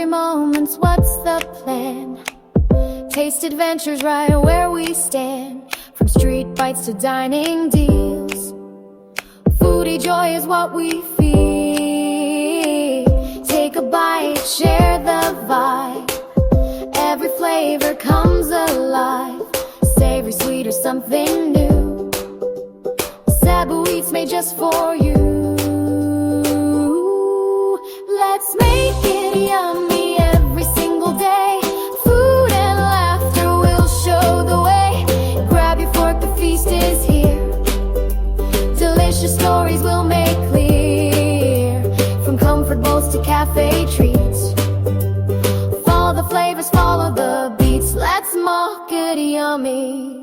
hungry moments, what's the plan? Taste adventures right where we stand. From street bites to dining deals, foodie joy is what we feel. Take a bite, share the vibe. Every flavor comes alive. Savory, sweet, or something new. Cebu Eats made just for you. Let's make it yummy every single day. Food and laughter will show the way. Grab your fork, the feast is here. Delicious stories will make clear. From comfort bowls to cafe treats, follow the flavors, follow the beats. Let's make it yummy.